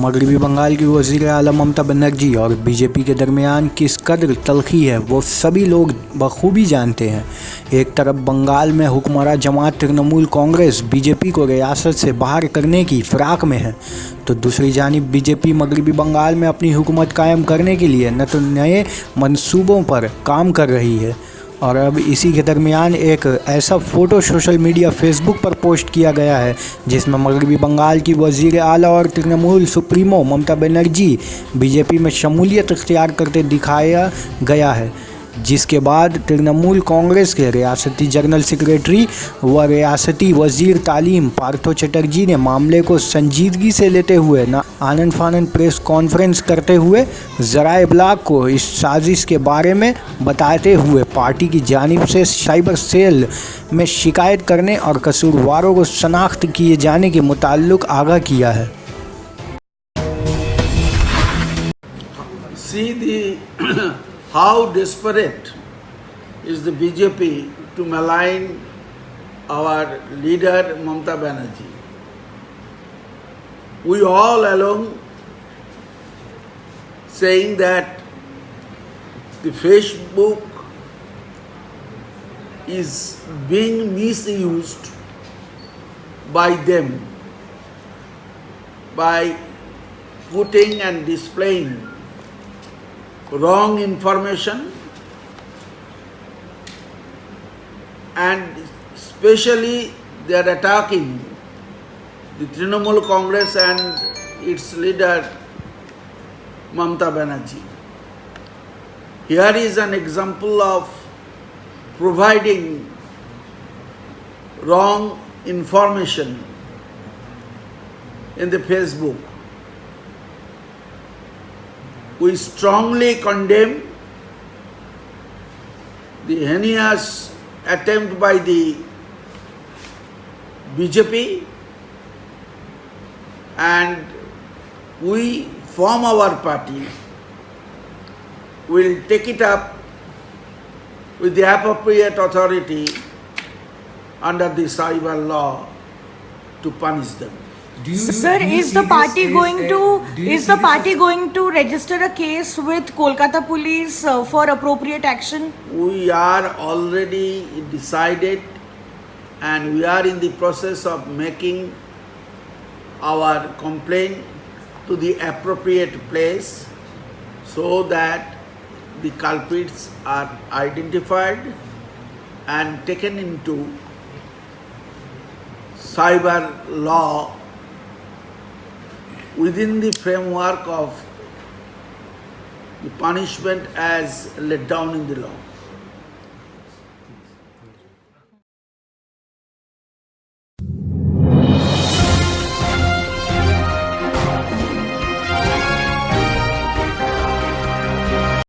मगरबी बंगाल की वज़ीर आला ममता बनर्जी और बीजेपी के दरमियान किस कदर तल्खी है वो सभी लोग बखूबी जानते हैं। एक तरफ बंगाल में हुक्मरां जमात तृणमूल कांग्रेस बीजेपी को रियासत से बाहर करने की फिराक में है, तो दूसरी जानिब बीजेपी मगरबी बंगाल में अपनी हुकूमत कायम करने के लिए न तो नए मंसूबों पर काम कर रही है, और अब इसी के दरमियान एक ऐसा फ़ोटो सोशल मीडिया फेसबुक पर पोस्ट किया गया है जिसमें मगरबी बंगाल की वज़ीर आला और तृणमूल सुप्रीमो ममता बनर्जी बीजेपी में शमूलियत इख्तियार करते दिखाया गया है, जिसके बाद तृणमूल कांग्रेस के रियासती जनरल सेक्रेटरी व रियासती वज़ीर तालीम पार्थो चटर्जी ने मामले को संजीदगी से लेते हुए आनन फानन प्रेस कॉन्फ्रेंस करते हुए ज़राए इब्लाग को इस साजिश के बारे में बताते हुए पार्टी की जानिब से साइबर सेल में शिकायत करने और कसूरवारों को शनाख्त किए जाने के मुताल्लिक़ आगाह किया है। How desperate is the BJP to malign our leader Mamta Banerjee. We all along saying that the Facebook is being misused by them by putting and displaying wrong information, and especially they are attacking the Trinamool Congress and its leader Mamta Banerjee. Here is an example of providing wrong information in the Facebook. We strongly condemn the heinous attempt by the BJP, and we from our party will take it up with the appropriate authority under the cyber law to punish them. Sir, is the party going to register a case with Kolkata police for appropriate action? We are already decided, and we are in the process of making our complaint to the appropriate place so that the culprits are identified and taken into cyber law within the framework of the punishment as laid down in the law.